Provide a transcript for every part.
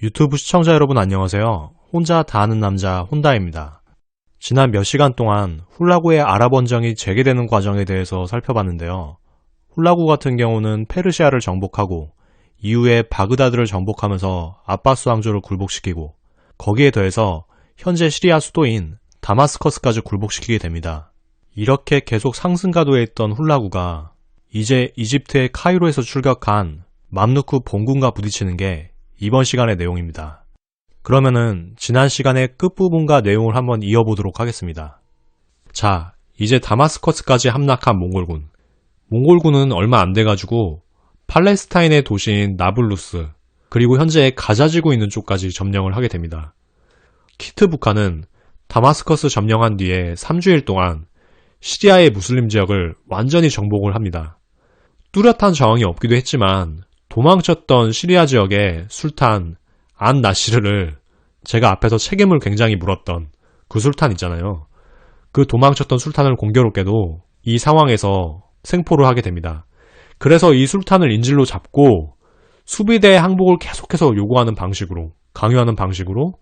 유튜브 시청자 여러분 안녕하세요. 혼자 다 아는 남자 혼다입니다. 지난 몇 시간 동안 훌라구의 아랍 원정이 재개되는 과정에 대해서 살펴봤는데요. 훌라구 같은 경우는 페르시아를 정복하고 이후에 바그다드를 정복하면서 아바스 왕조를 굴복시키고 거기에 더해서 현재 시리아 수도인 다마스커스까지 굴복시키게 됩니다. 이렇게 계속 상승가도에 있던 훌라구가 이제 이집트의 카이로에서 출격한 맘루크 본군과 부딪히는 게 이번 시간의 내용입니다. 그러면은 지난 시간의 끝부분과 내용을 한번 이어보도록 하겠습니다. 자, 이제 다마스커스까지 함락한 몽골군. 몽골군은 얼마 안 돼가지고 팔레스타인의 도시인 나블루스 그리고 현재 가자지구 있는 쪽까지 점령을 하게 됩니다. 키트부카는 다마스커스 점령한 뒤에 3주일 동안 시리아의 무슬림 지역을 완전히 정복을 합니다. 뚜렷한 저항이 없기도 했지만 도망쳤던 시리아 지역의 술탄 안 나시르를 제가 앞에서 책임을 굉장히 물었던 그 술탄 있잖아요. 그 도망쳤던 술탄을 공교롭게도 이 상황에서 생포를 하게 됩니다. 그래서 이 술탄을 인질로 잡고 수비대의 항복을 계속해서 요구하는 방식으로, 강요하는 방식으로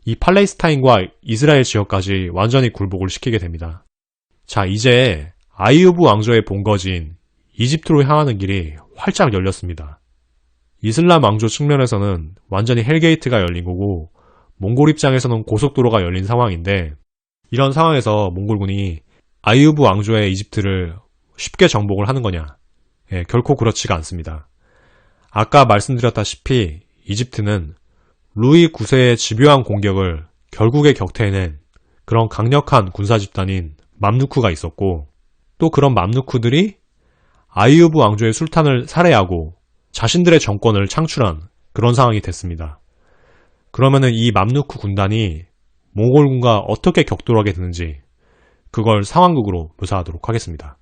이 팔레스타인과 이스라엘 지역까지 완전히 굴복을 시키게 됩니다. 자, 이제 아이유브 왕조의 본거지인 이집트로 향하는 길이 활짝 열렸습니다. 이슬람 왕조 측면에서는 완전히 헬게이트가 열린 거고 몽골 입장에서는 고속도로가 열린 상황인데 이런 상황에서 몽골군이 아이유브 왕조의 이집트를 쉽게 정복을 하는 거냐? 결코 그렇지가 않습니다. 아까 말씀드렸다시피 이집트는 루이 9세의 집요한 공격을 결국에 격퇴해낸 그런 강력한 군사 집단인 맘루크가 있었고 또 그런 맘루크들이 아이유브 왕조의 술탄을 살해하고 자신들의 정권을 창출한 그런 상황이 됐습니다. 그러면은 이 맘루크 군단이 몽골군과 어떻게 격돌하게 되는지 그걸 상황극으로 묘사하도록 하겠습니다.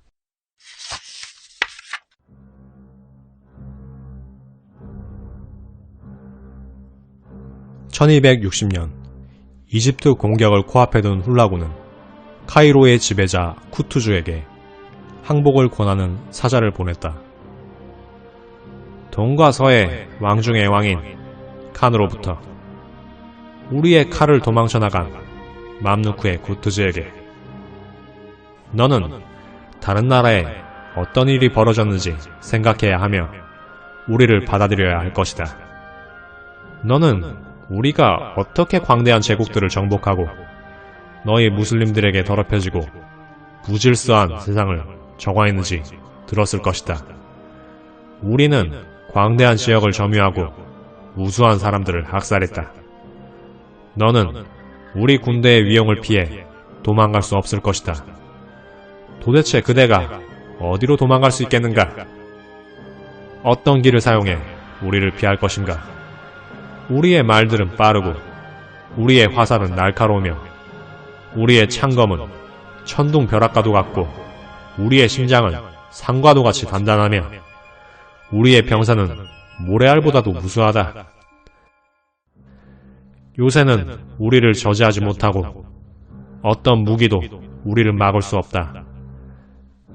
(1260년) 이집트 공격을 코앞에 둔 훌라구는 카이로의 지배자 쿠투주에게 항복을 권하는 사자를 보냈다. 동과 서의 왕 중의 왕인 칸으로부터 우리의 칼을 도망쳐 나간 맘루크의 쿠투즈에게 너는 다른 나라에 어떤 일이 벌어졌는지 생각해야 하며 우리를 받아들여야 할 것이다. 너는 우리가 어떻게 광대한 제국들을 정복하고 너희 무슬림들에게 더럽혀지고 무질서한 세상을 정화했는지 들었을 것이다. 우리는 광대한 지역을 점유하고 우수한 사람들을 학살했다. 너는 우리 군대의 위용을 피해 도망갈 수 없을 것이다. 도대체 그대가 어디로 도망갈 수 있겠는가? 어떤 길을 사용해 우리를 피할 것인가? 우리의 말들은 빠르고 우리의 화살은 날카로우며 우리의 창검은 천둥 벼락과도 같고 우리의 심장은 상과도 같이 단단하며 우리의 병사는 모래알보다도 무수하다. 요새는 우리를 저지하지 못하고 어떤 무기도 우리를 막을 수 없다.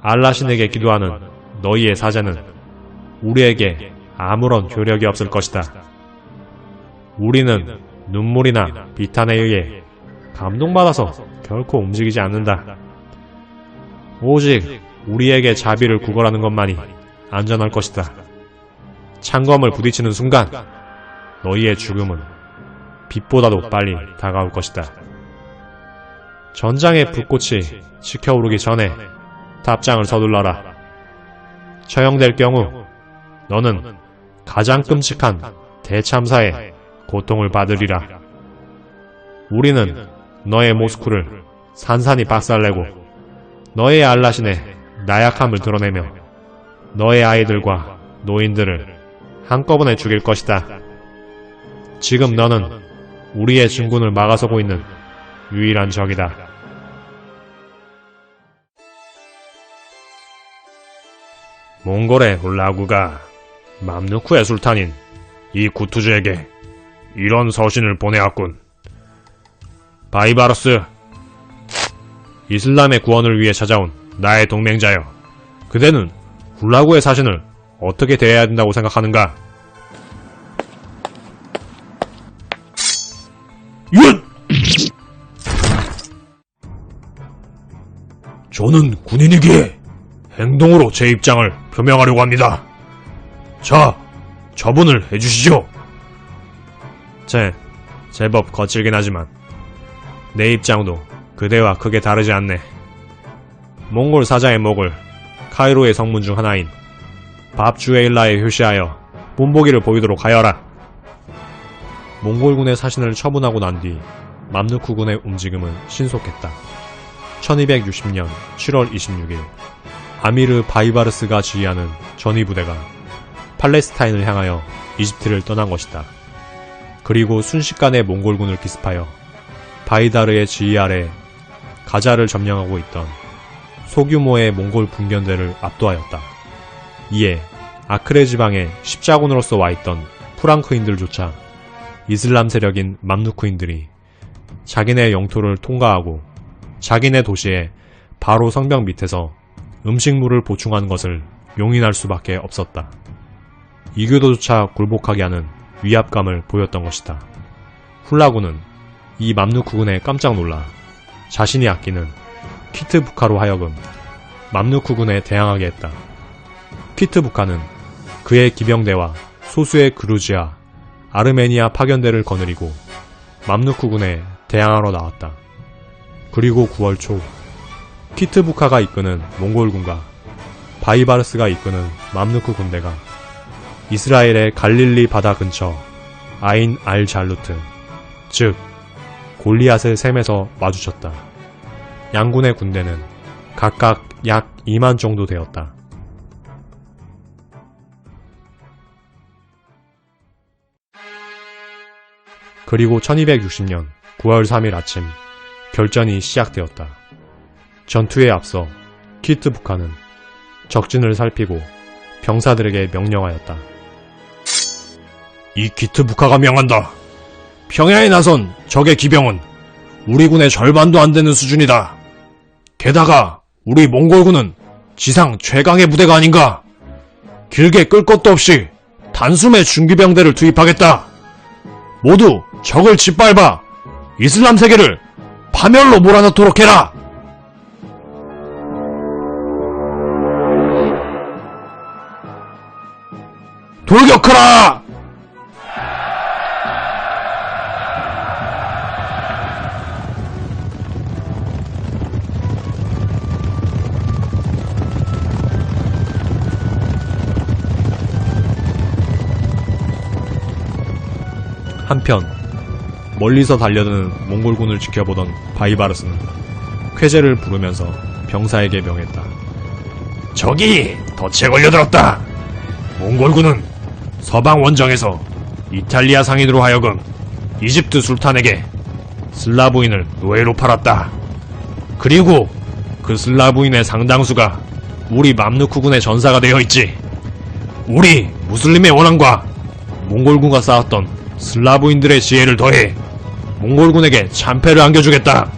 알라신에게 기도하는 너희의 사제는 우리에게 아무런 효력이 없을 것이다. 우리는 눈물이나 비탄에 의해 감동받아서 결코 움직이지 않는다. 오직 우리에게 자비를 구걸하는 것만이 안전할 것이다. 창검을 부딪히는 순간 너희의 죽음은 빛보다도 빨리 다가올 것이다. 전장의 불꽃이 치켜오르기 전에 답장을 서둘러라. 처형될 경우 너는 가장 끔찍한 대참사의 고통을 받으리라. 우리는 너의 모스크를 산산이 박살내고 너의 알라신의 나약함을 드러내며 너의 아이들과 노인들을 한꺼번에 죽일 것이다. 지금 너는 우리의 진군을 막아서고 있는 유일한 적이다. 몽골의 훌라구가 맘루크의 술탄인 이 쿠투즈에게 이런 서신을 보내왔군. 바이바루스, 이슬람의 구원을 위해 찾아온 나의 동맹자여, 그대는 훌라구의 사신을 어떻게 대해야 된다고 생각하는가? 저는 군인이기에 행동으로 제 입장을 표명하려고 합니다. 자, 처분을 해주시죠. 제법 거칠긴 하지만 내 입장도 그대와 크게 다르지 않네. 몽골 사자의 목을 카이로의 성문 중 하나인 밥주에일라에 표시하여 본보기를 보이도록 하여라. 몽골군의 사신을 처분하고 난 뒤 맘누크군의 움직임은 신속했다. 1260년 7월 26일 아미르 바이바르스가 지휘하는 전위부대가 팔레스타인을 향하여 이집트를 떠난 것이다. 그리고 순식간에 몽골군을 기습하여 바이다르의 지휘 아래 가자를 점령하고 있던 소규모의 몽골 분견대를 압도하였다. 이에 아크레 지방에 십자군으로서 와있던 프랑크인들조차 이슬람 세력인 맘누크인들이 자기네 영토를 통과하고 자기네 도시에 바로 성벽 밑에서 음식물을 보충한 것을 용인할 수밖에 없었다. 이교도조차 굴복하게 하는 위압감을 보였던 것이다. 훌라군은 이 맘누크군에 깜짝 놀라 자신이 아끼는 키트부카로 하여금 맘누크군에 대항하게 했다. 키트부카는 그의 기병대와 소수의 그루지아, 아르메니아 파견대를 거느리고 맘누크군에 대항하러 나왔다. 그리고 9월 초 키트부카가 이끄는 몽골군과 바이바르스가 이끄는 맘누크 군대가 이스라엘의 갈릴리 바다 근처 아인 알 잘루트, 즉 골리앗의 샘에서 마주쳤다. 양군의 군대는 각각 약 2만 정도 되었다. 그리고 1260년 9월 3일 아침 결전이 시작되었다. 전투에 앞서 키트부카는 적진을 살피고 병사들에게 명령하였다. 이 키트부카가 명한다. 평야에 나선 적의 기병은 우리 군의 절반도 안 되는 수준이다. 게다가 우리 몽골군은 지상 최강의 부대가 아닌가. 길게 끌 것도 없이 단숨에 중기병대를 투입하겠다. 모두 적을 짓밟아 이슬람 세계를 파멸로 몰아넣도록 해라. 돌격하라! 한편 멀리서 달려드는 몽골군을 지켜보던 바이바르스는 쾌제를 부르면서 병사에게 명했다. 적이 덫에 걸려들었다. 몽골군은 서방 원정에서 이탈리아 상인으로 하여금 이집트 술탄에게 슬라브인을 노예로 팔았다. 그리고 그 슬라브인의 상당수가 우리 맘누크군의 전사가 되어 있지. 우리 무슬림의 원한과 몽골군과 싸웠던 슬라브인들의 지혜를 더해 몽골군에게 참패를 안겨주겠다.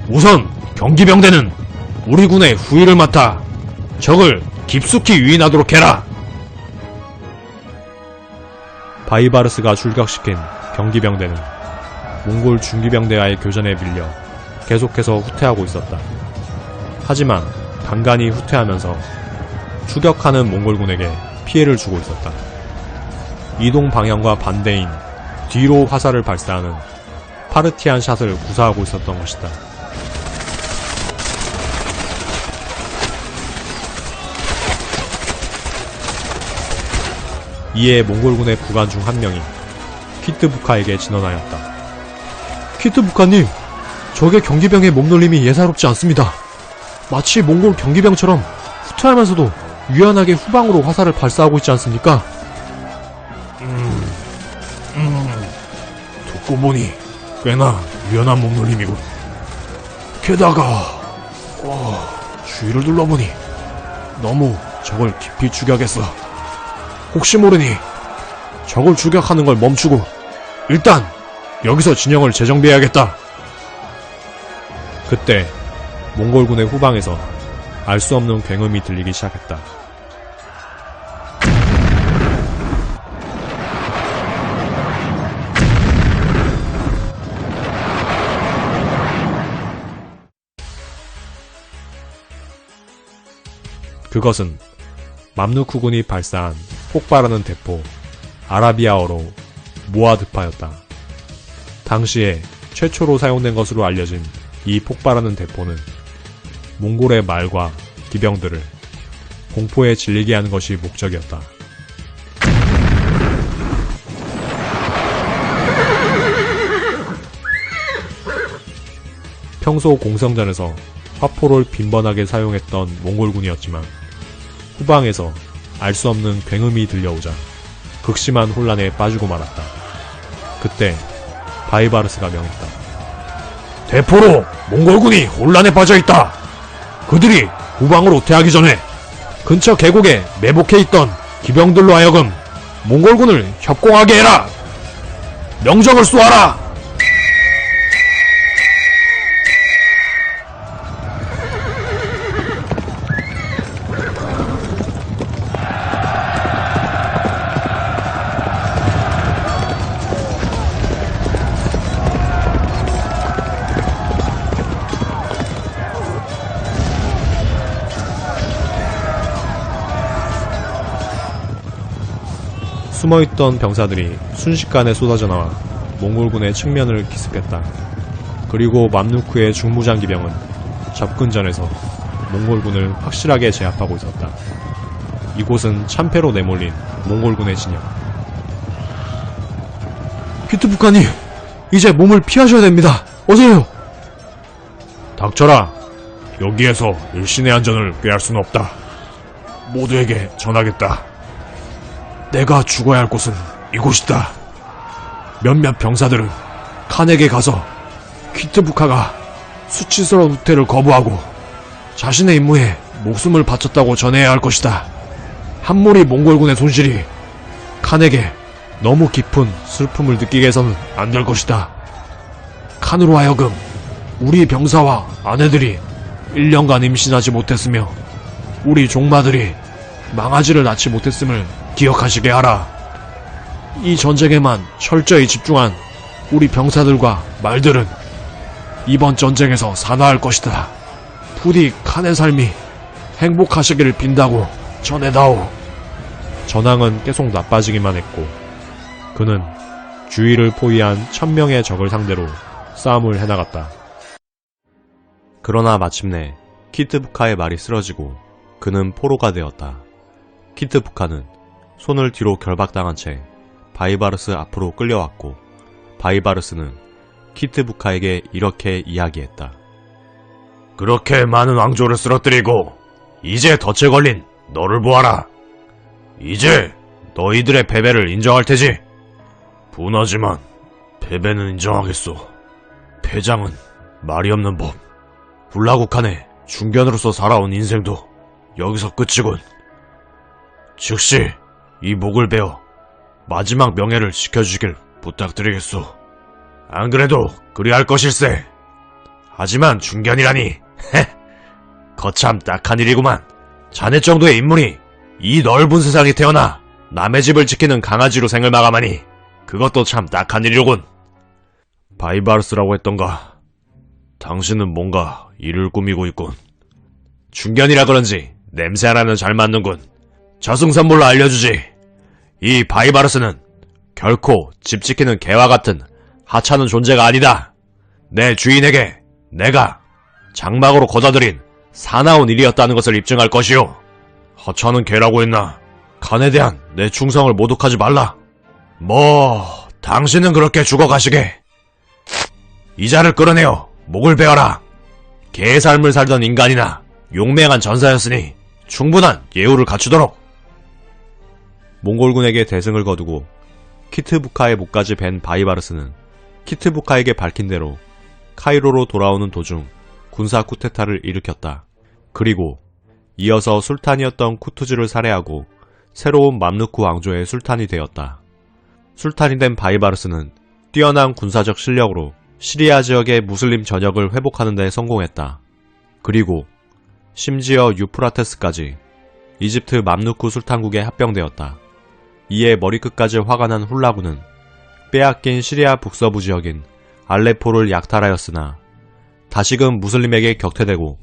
우선 경기병대는 우리 군의 후위를 맡아 적을 깊숙이 유인하도록 해라. 바이바르스가 출격시킨 경기병대는 몽골 중기병대와의 교전에 밀려 계속해서 후퇴하고 있었다. 하지만 간간히 후퇴하면서 추격하는 몽골군에게 피해를 주고 있었다. 이동 방향과 반대인 뒤로 화살을 발사하는 파르티안 샷을 구사하고 있었던 것이다. 이에 몽골군의 부관 중 한 명이 키트부카에게 진언하였다. 키트부카님, 적의 경기병의 몸놀림이 예사롭지 않습니다. 마치 몽골 경기병처럼 후퇴하면서도 유연하게 후방으로 화살을 발사하고 있지 않습니까? 듣고 보니 꽤나 유연한 몸놀림이군. 게다가 주위를 둘러보니 너무 적을 깊이 추격했어. 혹시 모르니 적을 추격하는 걸 멈추고 일단 여기서 진영을 재정비해야겠다. 그때 몽골군의 후방에서 알 수 없는 굉음이 들리기 시작했다. 그것은 맘루크군이 발사한 폭발하는 대포, 아라비아어로 모아드파였다. 당시에 최초로 사용된 것으로 알려진 이 폭발하는 대포는 몽골의 말과 기병들을 공포에 질리게 하는 것이 목적이었다. 평소 공성전에서 화포를 빈번하게 사용했던 몽골군이었지만 후방에서 알 수 없는 굉음이 들려오자 극심한 혼란에 빠지고 말았다. 그때 바이바르스가 명했다. 대포로 몽골군이 혼란에 빠져있다. 그들이 후방으로 퇴하기 전에 근처 계곡에 매복해 있던 기병들로 하여금 몽골군을 협공하게 해라. 명정을 쏘아라. 숨어있던 병사들이 순식간에 쏟아져 나와 몽골군의 측면을 기습했다. 그리고 맘루크의 중무장기병은 접근전에서 몽골군을 확실하게 제압하고 있었다. 이곳은 참패로 내몰린 몽골군의 진영. 키트부카님, 이제 몸을 피하셔야 됩니다. 어서요. 닥쳐라. 여기에서 일신의 안전을 꾀할 수는 없다. 모두에게 전하겠다. 내가 죽어야 할 곳은 이곳이다. 몇몇 병사들은 칸에게 가서 키트부카가 수치스러운 후퇴를 거부하고 자신의 임무에 목숨을 바쳤다고 전해야 할 것이다. 한 무리 몽골군의 손실이 칸에게 너무 깊은 슬픔을 느끼게 해서는 안 될 것이다. 칸으로 하여금 우리 병사와 아내들이 1년간 임신하지 못했으며 우리 종마들이 망아지를 낳지 못했음을 기억하시게 하라. 이 전쟁에만 철저히 집중한 우리 병사들과 말들은 이번 전쟁에서 산화할 것이다. 부디 칸의 삶이 행복하시기를 빈다고 전해다오. 전황은 계속 나빠지기만 했고 그는 주위를 포위한 1000명의 적을 상대로 싸움을 해나갔다. 그러나 마침내 키트부카의 말이 쓰러지고 그는 포로가 되었다. 키트부카는 손을 뒤로 결박당한 채 바이바르스 앞으로 끌려왔고 바이바르스는 키트부카에게 이렇게 이야기했다. 그렇게 많은 왕조를 쓰러뜨리고 이제 덫에 걸린 너를 보아라. 이제 너희들의 패배를 인정할 테지. 분하지만 패배는 인정하겠소. 패장은 말이 없는 법. 훌라국한의 중견으로서 살아온 인생도 여기서 끝이군. 즉시 이 목을 베어 마지막 명예를 지켜주길 부탁드리겠소. 안 그래도 그리할 것일세. 하지만 중견이라니 거참 딱한 일이구만. 자네 정도의 인물이 이 넓은 세상에 태어나 남의 집을 지키는 강아지로 생을 마감하니 그것도 참 딱한 일이로군. 바이바르스라고 했던가. 당신은 뭔가 일을 꾸미고 있군. 중견이라 그런지 냄새 하나는 잘 맞는군. 저승선물로 알려주지. 이 바이바르스는 결코 집 지키는 개와 같은 하찮은 존재가 아니다. 내 주인에게 내가 장막으로 거둬들인 사나운 일이었다는 것을 입증할 것이오. 하찮은 개라고 했나? 칸에 대한 내 충성을 모독하지 말라. 당신은 그렇게 죽어가시게. 이자를 끌어내어 목을 베어라. 개의 삶을 살던 인간이나 용맹한 전사였으니 충분한 예우를 갖추도록. 몽골군에게 대승을 거두고 키트부카의 목까지 벤 바이바르스는 키트부카에게 밝힌 대로 카이로로 돌아오는 도중 군사 쿠데타를 일으켰다. 그리고 이어서 술탄이었던 쿠투즈를 살해하고 새로운 맘루크 왕조의 술탄이 되었다. 술탄이 된 바이바르스는 뛰어난 군사적 실력으로 시리아 지역의 무슬림 전역을 회복하는 데 성공했다. 그리고 심지어 유프라테스까지 이집트 맘루크 술탄국에 합병되었다. 이에 머리끝까지 화가 난 훌라구는 빼앗긴 시리아 북서부 지역인 알레포를 약탈하였으나 다시금 무슬림에게 격퇴되고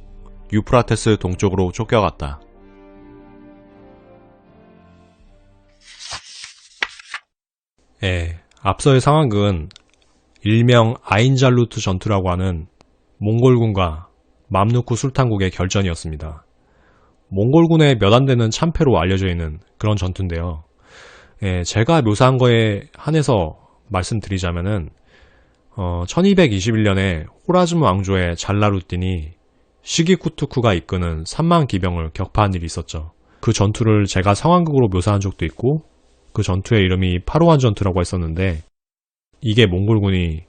유프라테스 동쪽으로 쫓겨갔다. 앞서의 상황은 일명 아인잘루트 전투라고 하는 몽골군과 맘루크 술탄국의 결전이었습니다. 몽골군의 몇 안 되는 참패로 알려져 있는 그런 전투인데요. 제가 묘사한 거에 한해서 말씀드리자면은 1221년에 호라즘 왕조의 잘라루틴이 시기쿠투크가 이끄는 3만 기병을 격파한 일이 있었죠. 그 전투를 제가 상황극으로 묘사한 적도 있고 그 전투의 이름이 파루안 전투라고 했었는데 이게 몽골군이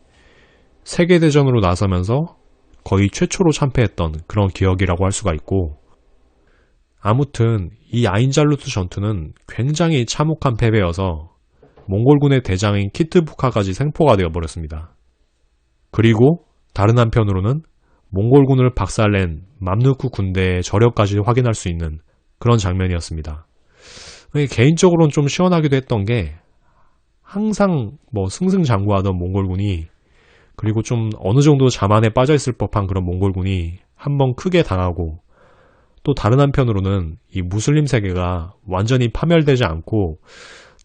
세계대전으로 나서면서 거의 최초로 참패했던 그런 기억이라고 할 수가 있고 아무튼 이 아인잘루트 전투는 굉장히 참혹한 패배여서 몽골군의 대장인 키트부카까지 생포가 되어버렸습니다. 그리고 다른 한편으로는 몽골군을 박살낸 맘루크 군대의 저력까지 확인할 수 있는 그런 장면이었습니다. 개인적으로는 좀 시원하기도 했던 게 항상 승승장구하던 몽골군이 그리고 좀 어느 정도 자만에 빠져있을 법한 그런 몽골군이 한번 크게 당하고 또 다른 한편으로는 이 무슬림 세계가 완전히 파멸되지 않고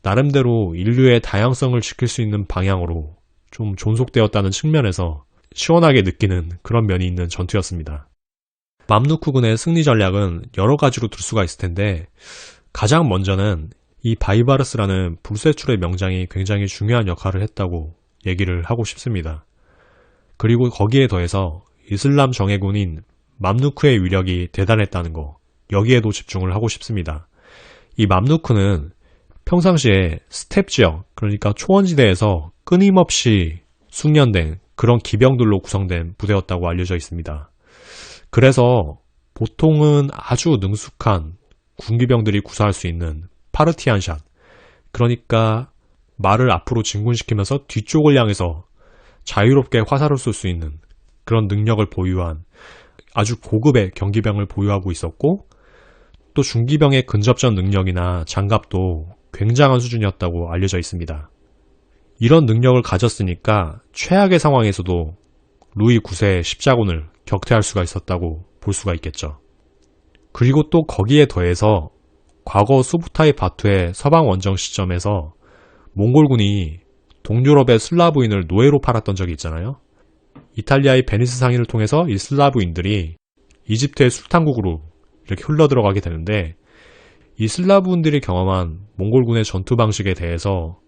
나름대로 인류의 다양성을 지킬 수 있는 방향으로 좀 존속되었다는 측면에서 시원하게 느끼는 그런 면이 있는 전투였습니다. 맘루크군의 승리 전략은 여러 가지로 둘 수가 있을 텐데 가장 먼저는 이 바이바르스라는 불세출의 명장이 굉장히 중요한 역할을 했다고 얘기를 하고 싶습니다. 그리고 거기에 더해서 이슬람 정예군인 맘루크의 위력이 대단했다는 거 여기에도 집중을 하고 싶습니다. 이 맘루크는 평상시에 스텝 지역 그러니까 초원지대에서 끊임없이 숙련된 그런 기병들로 구성된 부대였다고 알려져 있습니다. 그래서 보통은 아주 능숙한 군기병들이 구사할 수 있는 파르티안샷 그러니까 말을 앞으로 진군시키면서 뒤쪽을 향해서 자유롭게 화살을 쏠 수 있는 그런 능력을 보유한 아주 고급의 경기병을 보유하고 있었고 또 중기병의 근접전 능력이나 장갑도 굉장한 수준이었다고 알려져 있습니다. 이런 능력을 가졌으니까 최악의 상황에서도 루이 9세의 십자군을 격퇴할 수가 있었다고 볼 수가 있겠죠. 그리고 또 거기에 더해서 과거 수부타이 바투의 서방 원정 시점에서 몽골군이 동유럽의 슬라브인을 노예로 팔았던 적이 있잖아요. 이탈리아의 베니스 상인을 통해서 이 슬라브인들이 이집트의 술탄국으로 이렇게 흘러들어가게 되는데 이 슬라브인들이 경험한 몽골군의 전투 방식에 대해서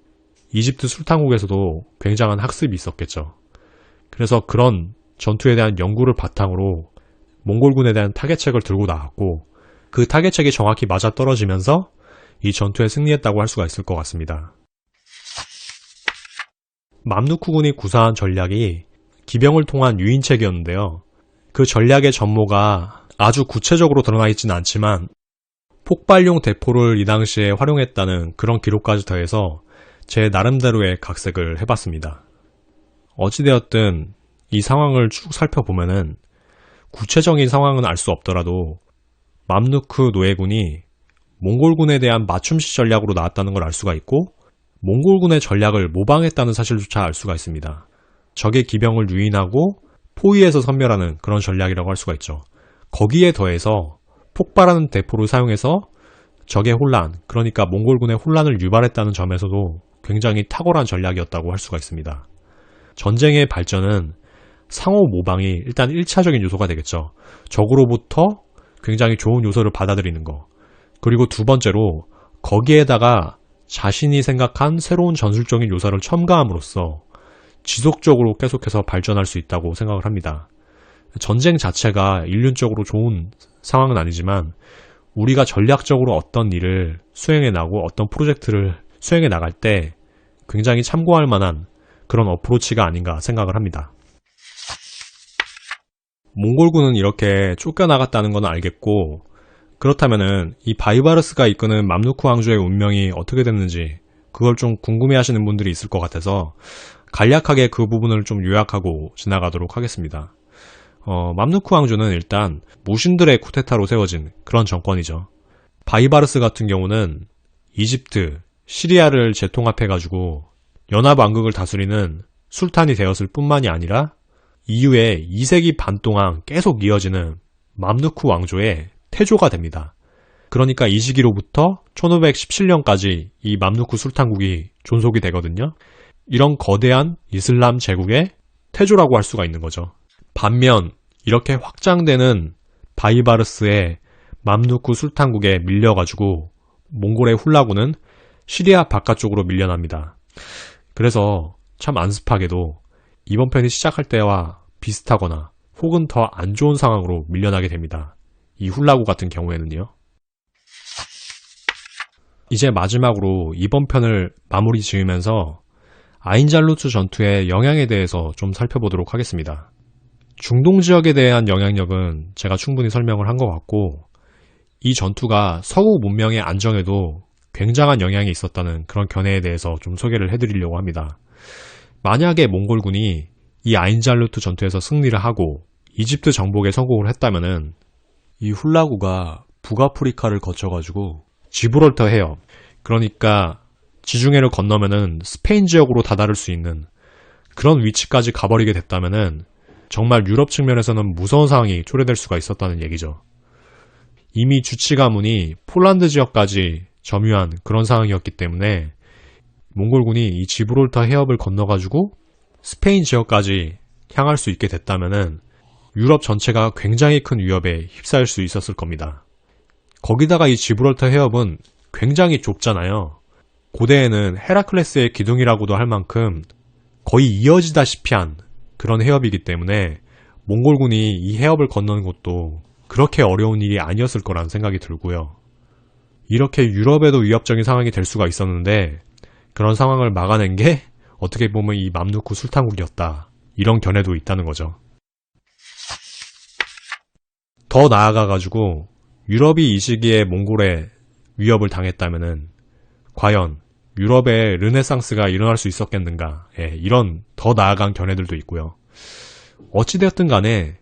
이집트 술탄국에서도 굉장한 학습이 있었겠죠. 그래서 그런 전투에 대한 연구를 바탕으로 몽골군에 대한 타겟책을 들고 나왔고 그 타겟책이 정확히 맞아떨어지면서 이 전투에 승리했다고 할 수가 있을 것 같습니다. 맘루크군이 구사한 전략이 기병을 통한 유인책이었는데요. 그 전략의 전모가 아주 구체적으로 드러나 있지는 않지만 폭발용 대포를 이 당시에 활용했다는 그런 기록까지 더해서 제 나름대로의 각색을 해봤습니다. 어찌되었든 이 상황을 쭉 살펴보면은 구체적인 상황은 알 수 없더라도 맘루크 노예군이 몽골군에 대한 맞춤식 전략으로 나왔다는 걸 알 수가 있고 몽골군의 전략을 모방했다는 사실조차 알 수가 있습니다. 적의 기병을 유인하고 포위해서 섬멸하는 그런 전략이라고 할 수가 있죠. 거기에 더해서 폭발하는 대포를 사용해서 적의 혼란, 그러니까 몽골군의 혼란을 유발했다는 점에서도 굉장히 탁월한 전략이었다고 할 수가 있습니다. 전쟁의 발전은 상호 모방이 일단 1차적인 요소가 되겠죠. 적으로부터 굉장히 좋은 요소를 받아들이는 거. 그리고 두 번째로 거기에다가 자신이 생각한 새로운 전술적인 요소를 첨가함으로써 지속적으로 계속해서 발전할 수 있다고 생각을 합니다. 전쟁 자체가 인륜적으로 좋은 상황은 아니지만 우리가 전략적으로 어떤 일을 수행해 나고 어떤 프로젝트를 수행해 나갈 때 굉장히 참고할 만한 그런 어프로치가 아닌가 생각을 합니다. 몽골군은 이렇게 쫓겨나갔다는 건 알겠고 그렇다면은 이 바이바르스가 이끄는 맘루크 왕조의 운명이 어떻게 됐는지 그걸 좀 궁금해하시는 분들이 있을 것 같아서 간략하게 그 부분을 좀 요약하고 지나가도록 하겠습니다. 맘루크 왕조는 일단 무신들의 쿠데타로 세워진 그런 정권이죠. 바이바르스 같은 경우는 이집트, 시리아를 재통합해가지고 연합왕국을 다스리는 술탄이 되었을 뿐만이 아니라 이후에 2세기 반 동안 계속 이어지는 맘루크 왕조의 태조가 됩니다. 그러니까 이 시기로부터 1517년까지 이 맘루크 술탄국이 존속이 되거든요. 이런 거대한 이슬람 제국의 태조라고 할 수가 있는 거죠. 반면 이렇게 확장되는 바이바르스의 맘루크 술탄국에 밀려가지고 몽골의 훌라구는 시리아 바깥쪽으로 밀려납니다. 그래서 참 안습하게도 이번 편이 시작할 때와 비슷하거나 혹은 더 안 좋은 상황으로 밀려나게 됩니다. 이 훌라구 같은 경우에는요. 이제 마지막으로 이번 편을 마무리 지으면서 아인잘루트 전투의 영향에 대해서 좀 살펴보도록 하겠습니다. 중동 지역에 대한 영향력은 제가 충분히 설명을 한 것 같고, 이 전투가 서구 문명의 안정에도 굉장한 영향이 있었다는 그런 견해에 대해서 좀 소개를 해드리려고 합니다. 만약에 몽골군이 이 아인잘루트 전투에서 승리를 하고 이집트 정복에 성공을 했다면은 이 훌라구가 북아프리카를 거쳐가지고 지브롤터 해협, 그러니까 지중해를 건너면은 스페인 지역으로 다다를 수 있는 그런 위치까지 가버리게 됐다면은 정말 유럽 측면에서는 무서운 상황이 초래될 수가 있었다는 얘기죠. 이미 주치 가문이 폴란드 지역까지 점유한 그런 상황이었기 때문에 몽골군이 이 지브롤터 해협을 건너가지고 스페인 지역까지 향할 수 있게 됐다면은 유럽 전체가 굉장히 큰 위협에 휩싸일 수 있었을 겁니다. 거기다가 이 지브롤터 해협은 굉장히 좁잖아요. 고대에는 헤라클레스의 기둥이라고도 할 만큼 거의 이어지다시피 한 그런 해협이기 때문에 몽골군이 이 해협을 건너는 것도 그렇게 어려운 일이 아니었을 거라는 생각이 들고요. 이렇게 유럽에도 위협적인 상황이 될 수가 있었는데 그런 상황을 막아낸 게 어떻게 보면 이 맘루크 술탄국이었다. 이런 견해도 있다는 거죠. 더 나아가가지고 유럽이 이 시기에 몽골에 위협을 당했다면은 과연 유럽에 르네상스가 일어날 수 있었겠는가? 이런 더 나아간 견해들도 있고요. 어찌되었든 간에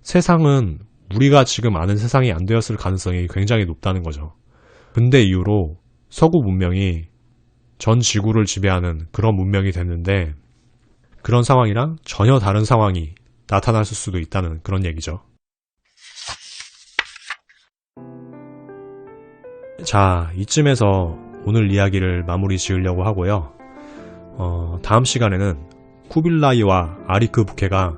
세상은 우리가 지금 아는 세상이 안 되었을 가능성이 굉장히 높다는 거죠. 근대 이후로 서구 문명이 전 지구를 지배하는 그런 문명이 됐는데 그런 상황이랑 전혀 다른 상황이 나타났을 수도 있다는 그런 얘기죠. 자, 이쯤에서 오늘 이야기를 마무리 지으려고 하고요. 다음 시간에는 쿠빌라이와 아리크 부케가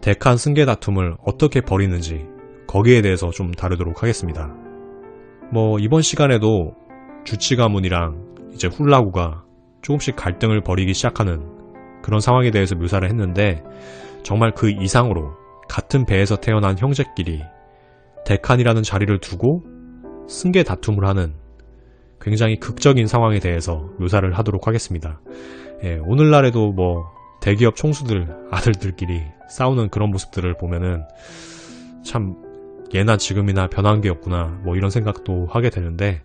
데칸 승계 다툼을 어떻게 벌이는지 거기에 대해서 좀 다루도록 하겠습니다. 이번 시간에도 주치 가문이랑 이제 훌라구가 조금씩 갈등을 벌이기 시작하는 그런 상황에 대해서 묘사를 했는데 정말 그 이상으로 같은 배에서 태어난 형제끼리 데칸이라는 자리를 두고 승계 다툼을 하는 굉장히 극적인 상황에 대해서 묘사를 하도록 하겠습니다. 오늘날에도 대기업 총수들 아들들끼리 싸우는 그런 모습들을 보면은 참 예나 지금이나 변한 게 없구나 이런 생각도 하게 되는데,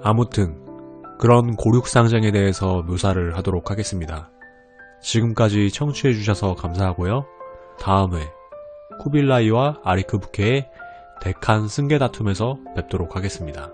아무튼 그런 고륙상쟁에 대해서 묘사를 하도록 하겠습니다. 지금까지 청취해주셔서 감사하고요. 다음 회 쿠빌라이와 아리크 부케의 데칸 승계 다툼에서 뵙도록 하겠습니다.